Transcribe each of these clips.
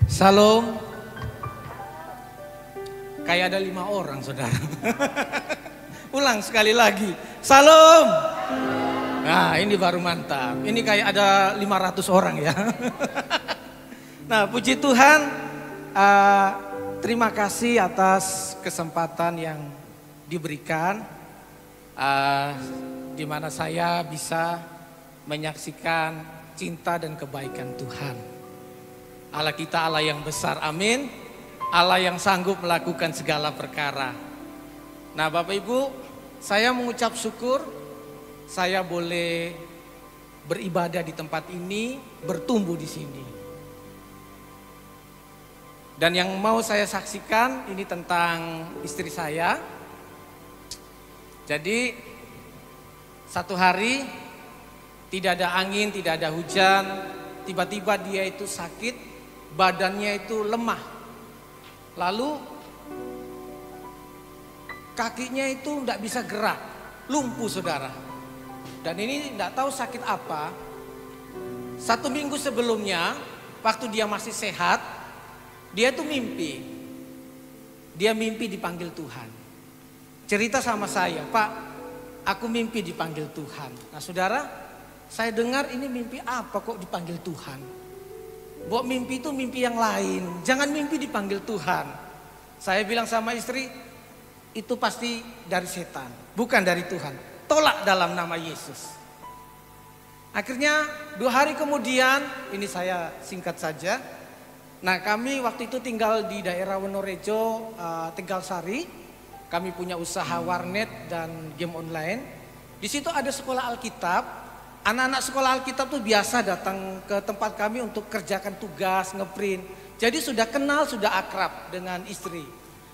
Salam. Kayak ada 5 orang, saudara. Ulang sekali lagi. Salam. Nah, ini baru mantap. Ini kayak ada 500 orang ya. Nah, puji Tuhan. Terima kasih atas kesempatan yang diberikan. Di mana saya bisa menyaksikan cinta dan kebaikan Tuhan. Allah kita Allah yang besar, amin. Allah yang sanggup melakukan segala perkara. Nah, Bapak Ibu, saya mengucap syukur saya boleh beribadah di tempat ini, bertumbuh di sini. Dan yang mau saya saksikan ini tentang istri saya. Jadi satu hari tidak ada angin, tidak ada hujan, tiba-tiba dia itu sakit, badannya itu lemah. Lalu kakinya itu tidak bisa gerak, lumpuh saudara. Dan ini tidak tahu sakit apa. 1 minggu sebelumnya, waktu dia masih sehat, dia tuh mimpi. Dia mimpi dipanggil Tuhan. Cerita sama saya, Pak, aku mimpi dipanggil Tuhan. Nah saudara, saya dengar ini mimpi apa kok dipanggil Tuhan. Bahwa mimpi itu mimpi yang lain, jangan mimpi dipanggil Tuhan. Saya bilang sama istri, itu pasti dari setan, bukan dari Tuhan. Tolak dalam nama Yesus. Akhirnya 2 hari kemudian, ini saya singkat saja. Nah, kami waktu itu tinggal di daerah Wonorejo, Tegal Sari. Kami punya usaha warnet dan game online. Di situ ada sekolah Alkitab. Anak-anak sekolah Alkitab tuh biasa datang ke tempat kami untuk kerjakan tugas, ngeprint. Jadi sudah kenal, sudah akrab dengan istri.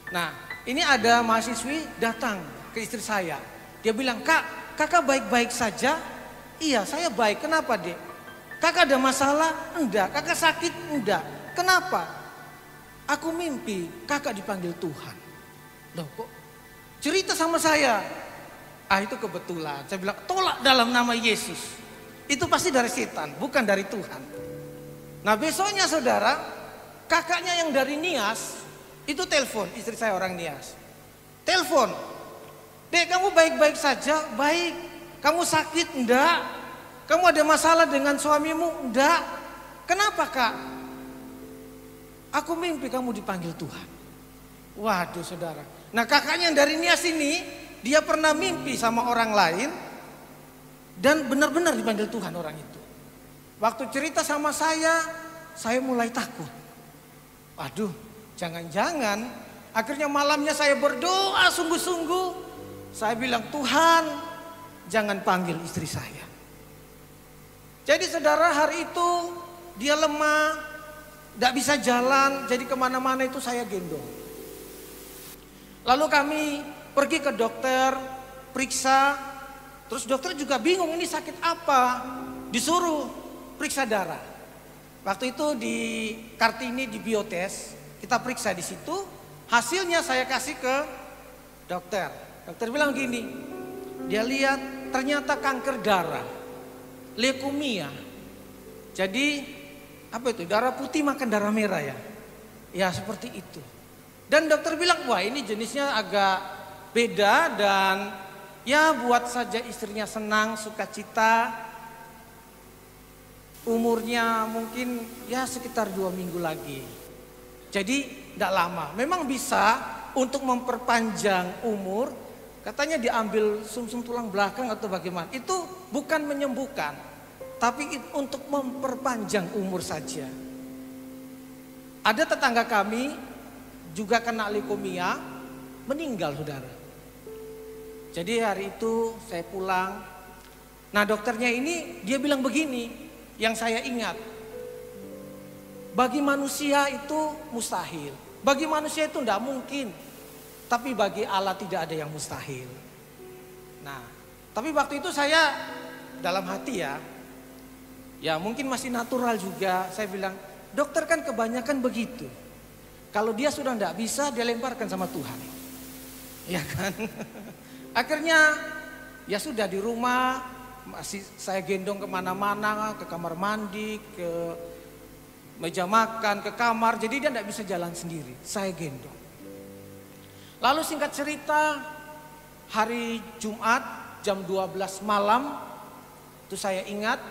Nah, ini ada mahasiswi datang ke istri saya. Dia bilang, "Kak, kakak baik-baik saja?" "Iya, saya baik." "Kenapa, Dek?" "Kakak ada masalah?" "Enggak." "Kakak sakit?" "Enggak." "Kenapa?" "Aku mimpi kakak dipanggil Tuhan." "Loh kok cerita sama saya?" Itu kebetulan. Saya bilang, tolak dalam nama Yesus. Itu pasti dari setan, bukan dari Tuhan. Nah besoknya saudara, kakaknya yang dari Nias, itu telepon, istri saya orang Nias. Telepon, "Dek, kamu baik-baik saja?" "Baik." "Kamu sakit?" "Enggak." "Kamu ada masalah dengan suamimu?" "Enggak." "Kenapa, Kak?" "Aku mimpi kamu dipanggil Tuhan." Waduh saudara. Nah kakaknya yang dari Nias ini, dia pernah mimpi sama orang lain dan benar-benar dipanggil Tuhan orang itu. Waktu cerita sama saya mulai takut. Waduh, jangan-jangan. Akhirnya malamnya saya berdoa sungguh-sungguh. Saya bilang, "Tuhan, jangan panggil istri saya." Jadi saudara, hari itu dia lemah, tidak bisa jalan, jadi kemana-mana itu saya gendong. Lalu kami pergi ke dokter, periksa, terus dokter juga bingung ini sakit apa, disuruh periksa darah. Waktu itu di Kartini di Biotes, kita periksa di situ, hasilnya saya kasih ke dokter. Dokter bilang gini, dia lihat ternyata kanker darah, leukemia. Jadi apa itu, darah putih makan darah merah ya, ya seperti itu. Dan dokter bilang, wah ini jenisnya agak beda dan ya buat saja istrinya senang, sukacita. Umurnya mungkin ya sekitar 2 minggu lagi. Jadi tidak lama. Memang bisa untuk memperpanjang umur. Katanya diambil sumsum tulang belakang atau bagaimana. Itu bukan menyembuhkan, tapi untuk memperpanjang umur saja. Ada tetangga kami juga kena leukemia, meninggal saudara. Jadi hari itu saya pulang. Nah dokternya ini dia bilang begini, yang saya ingat. Bagi manusia itu mustahil. Bagi manusia itu tidak mungkin. Tapi bagi Allah tidak ada yang mustahil. Nah, tapi waktu itu saya dalam hati ya mungkin masih natural juga. Saya bilang, dokter kan kebanyakan begitu. Kalau dia sudah tidak bisa, dia lemparkan sama Tuhan. Ya kan? Akhirnya ya sudah di rumah masih saya gendong kemana-mana, ke kamar mandi, ke meja makan, ke kamar. Jadi dia tidak bisa jalan sendiri, saya gendong. Lalu singkat cerita, hari Jumat jam 12 malam, itu saya ingat,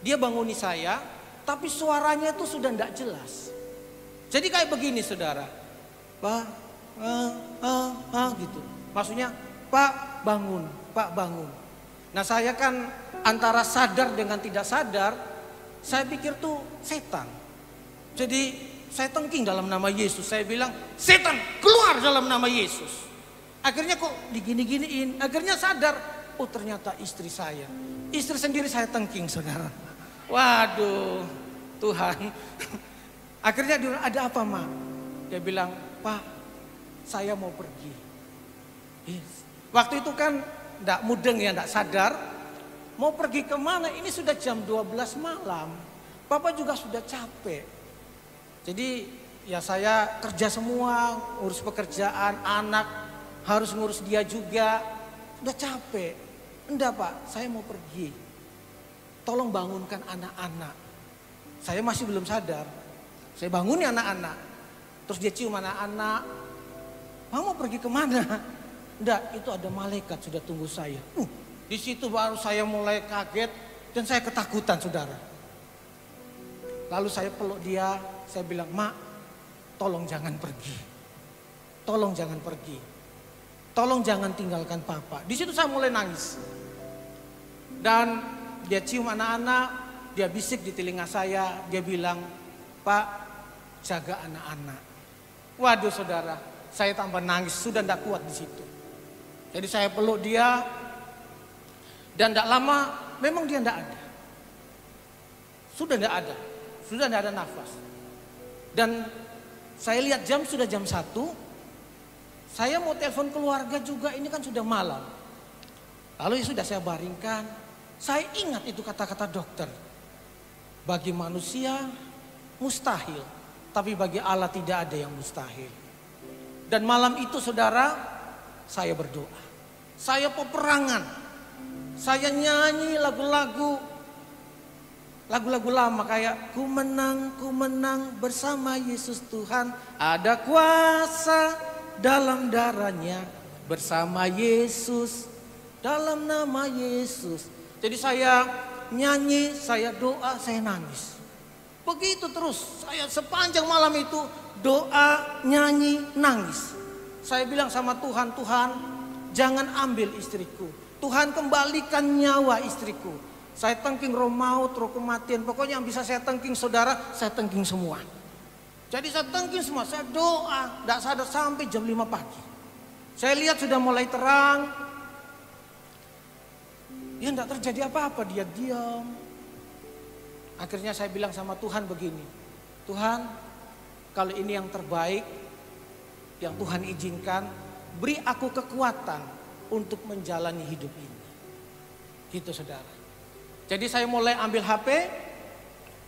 dia banguni saya, tapi suaranya itu sudah tidak jelas. Jadi kayak begini saudara, Pak, gitu. Maksudnya, Pak bangun, Pak bangun. Nah saya kan antara sadar dengan tidak sadar, saya pikir tuh setan. Jadi saya tengking dalam nama Yesus, saya bilang, setan keluar dalam nama Yesus. Akhirnya kok digini-giniin, akhirnya sadar, oh ternyata istri saya. Istri sendiri saya tengking saudara. Waduh Tuhan. Akhirnya dia bilang, ada apa Ma? Dia bilang, Pak saya mau pergi. Waktu itu kan enggak mudeng ya, enggak sadar. Mau pergi kemana? Ini sudah jam 12 malam. Papa juga sudah capek. Jadi ya saya kerja semua, urus pekerjaan, anak, harus ngurus dia juga. Udah capek. Enggak Pak, saya mau pergi. Tolong bangunkan anak-anak. Saya masih belum sadar. Saya bangun ya anak-anak. Terus dia cium anak-anak. Mau pergi kemana? Enggak, itu ada malaikat sudah tunggu saya. Di situ baru saya mulai kaget dan saya ketakutan saudara. Lalu saya peluk dia, saya bilang, Mak, tolong jangan pergi. Tolong jangan pergi. Tolong jangan tinggalkan Papa. Di situ saya mulai nangis. Dan dia cium anak-anak, dia bisik di telinga saya, dia bilang, Pak, jaga anak-anak. Waduh saudara, saya tambah nangis, sudah tidak kuat di situ. Jadi saya peluk dia, dan tidak lama memang dia tidak ada. Sudah tidak ada, sudah tidak ada nafas. Dan saya lihat jam sudah jam 1, saya mau telepon keluarga juga, ini kan sudah malam. Lalu sudah saya baringkan, saya ingat itu kata-kata dokter. Bagi manusia mustahil, tapi bagi Allah tidak ada yang mustahil. Dan malam itu saudara, saya berdoa. Saya peperangan. Saya nyanyi lagu-lagu lama kayak ku menang bersama Yesus Tuhan. Ada kuasa dalam darahnya, bersama Yesus, dalam nama Yesus. Jadi saya nyanyi, saya doa, saya nangis. Begitu terus, saya sepanjang malam itu doa, nyanyi, nangis. Saya bilang sama Tuhan, Tuhan jangan ambil istriku. Tuhan kembalikan nyawa istriku. Saya tengking roh maut, roh kematian. Pokoknya yang bisa saya tengking saudara, saya tengking semua. Jadi saya tengking semua, saya doa. Tidak sadar sampai jam 5 pagi. Saya lihat sudah mulai terang. Ya tidak terjadi apa-apa, dia diam. Akhirnya saya bilang sama Tuhan begini, Tuhan kalau ini yang terbaik, yang Tuhan izinkan, beri aku kekuatan untuk menjalani hidup ini. Gitu saudara. Jadi saya mulai ambil HP,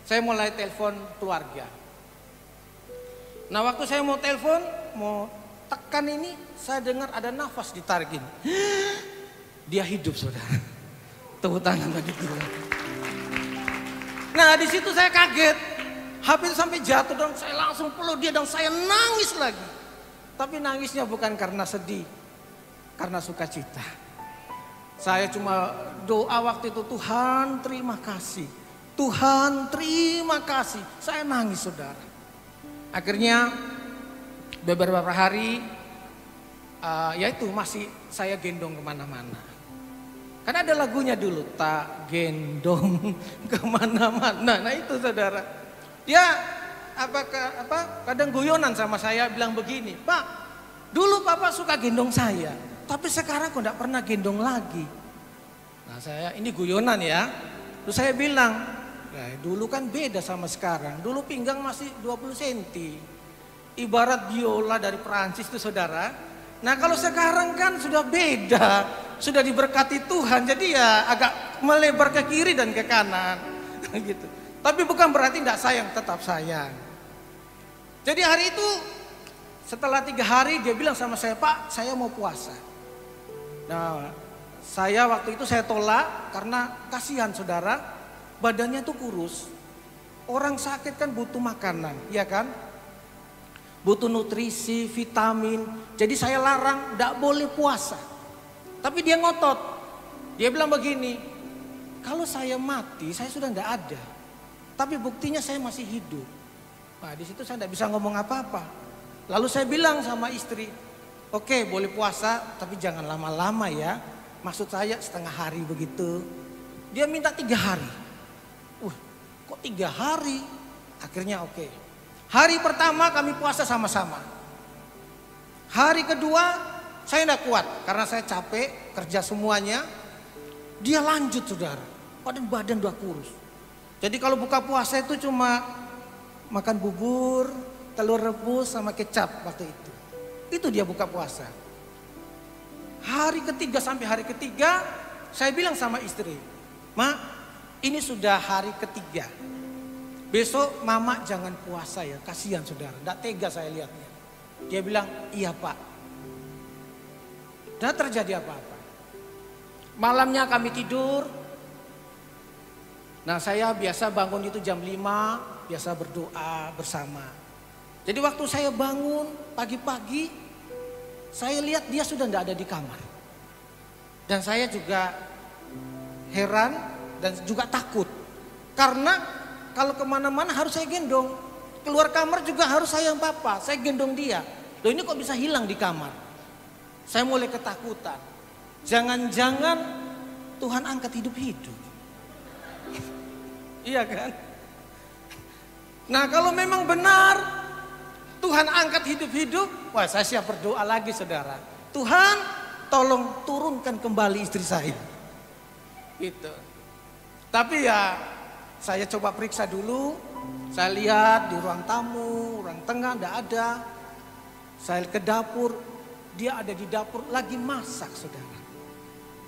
saya mulai telepon keluarga. Nah waktu saya mau telepon, mau tekan ini, saya dengar ada nafas ditarik ini. Dia hidup saudara. Tepuk tangan bagi Tuhan. Nah di situ saya kaget, HP itu sampai jatuh dan saya langsung peluk dia dan saya nangis lagi. Tapi nangisnya bukan karena sedih, karena sukacita. Saya cuma doa waktu itu, Tuhan terima kasih, Tuhan terima kasih. Saya nangis saudara. Akhirnya beberapa hari, yaitu masih saya gendong kemana-mana. Karena ada lagunya dulu, tak gendong kemana-mana. Nah itu saudara. Dia kadang guyonan sama saya bilang begini, Pak, dulu Papa suka gendong saya, tapi sekarang kok tidak pernah gendong lagi. Nah saya, ini guyonan ya. Terus saya bilang, dulu kan beda sama sekarang. Dulu pinggang masih 20 cm. Ibarat biola dari Perancis itu saudara. Nah kalau sekarang kan sudah beda. Sudah diberkati Tuhan, jadi ya agak melebar ke kiri dan ke kanan, gitu. Tapi bukan berarti tidak sayang, tetap sayang. Jadi hari itu setelah 3 hari dia bilang sama saya, Pak, saya mau puasa. Nah, saya waktu itu saya tolak karena kasihan saudara, badannya tuh kurus. Orang sakit kan butuh makanan, ya kan? Butuh nutrisi, vitamin. Jadi saya larang, tidak boleh puasa. Tapi dia ngotot. Dia bilang begini, kalau saya mati, saya sudah tidak ada. Tapi buktinya saya masih hidup. Nah, di situ saya tidak bisa ngomong apa-apa. Lalu saya bilang sama istri, oke, boleh puasa, tapi jangan lama-lama ya. Maksud saya setengah hari begitu. Dia minta 3 hari. Kok 3 hari? Akhirnya oke. Hari pertama kami puasa sama-sama. Hari kedua saya tidak kuat karena saya capek kerja semuanya. Dia lanjut saudara. Badan udah kurus. Jadi kalau buka puasa itu cuma makan bubur, telur rebus sama kecap waktu itu. Itu dia buka puasa. Hari ketiga sampai hari ketiga saya bilang sama istri, "Ma, ini sudah hari ketiga. Besok mama jangan puasa ya, kasihan saudara, tidak tega saya lihatnya." Dia bilang, "Iya pak." Tidak terjadi apa-apa. Malamnya kami tidur. Nah saya biasa bangun itu jam 5, biasa berdoa bersama. Jadi waktu saya bangun pagi-pagi, saya lihat dia sudah tidak ada di kamar. Dan saya juga heran dan juga takut. Karena kalau kemana-mana harus saya gendong. Keluar kamar juga harus saya yang papa. Saya gendong dia. Loh ini kok bisa hilang di kamar? Saya mulai ketakutan. Jangan-jangan Tuhan angkat hidup-hidup. Iya kan? Nah kalau memang benar Tuhan angkat hidup-hidup, wah saya siap berdoa lagi saudara. Tuhan tolong turunkan kembali istri saya. Gitu. Tapi ya saya coba periksa dulu, saya lihat di ruang tamu, ruang tengah tidak ada. Saya ke dapur, dia ada di dapur lagi masak saudara.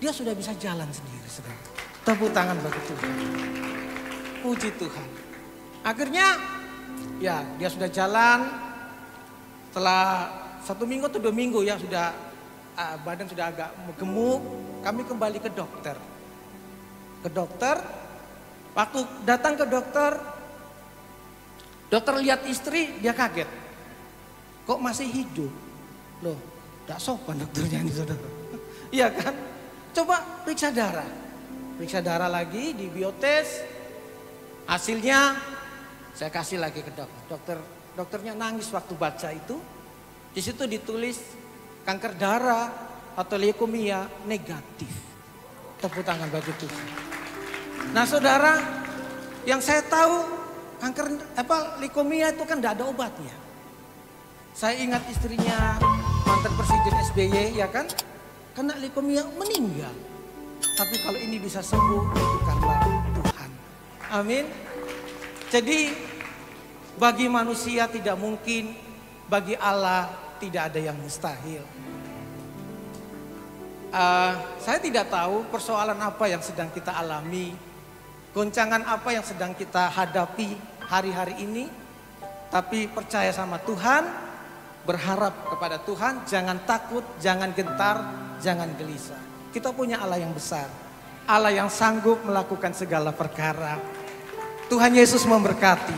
Dia sudah bisa jalan sendiri saudara. Tepuk tangan bagi Tuhan. Puji Tuhan. Akhirnya ya dia sudah jalan. Setelah 1 minggu atau 2 minggu ya sudah badan sudah agak gemuk. Kami kembali ke dokter. Ke dokter. Waktu datang ke dokter, dokter lihat istri, dia kaget. Kok masih hidup? Loh, gak sopan dokternya ini saudara. Iya kan? Coba periksa darah. Periksa darah lagi di biotes. Hasilnya saya kasih lagi ke dokter. Dokternya nangis waktu baca itu. Di situ ditulis kanker darah atau leukemia negatif. Tepuk tangan bagi Tuhan. Nah saudara, yang saya tahu kanker leukemia itu kan tidak ada obatnya. Saya ingat istrinya mantan Presiden SBY ya kan, kena leukemia meninggal. Tapi kalau ini bisa sembuh itu karena Tuhan. Amin. Jadi bagi manusia tidak mungkin, bagi Allah tidak ada yang mustahil. Saya tidak tahu persoalan apa yang sedang kita alami. Goncangan apa yang sedang kita hadapi hari-hari ini. Tapi percaya sama Tuhan, berharap kepada Tuhan, jangan takut, jangan gentar, jangan gelisah. Kita punya Allah yang besar, Allah yang sanggup melakukan segala perkara. Tuhan Yesus memberkati.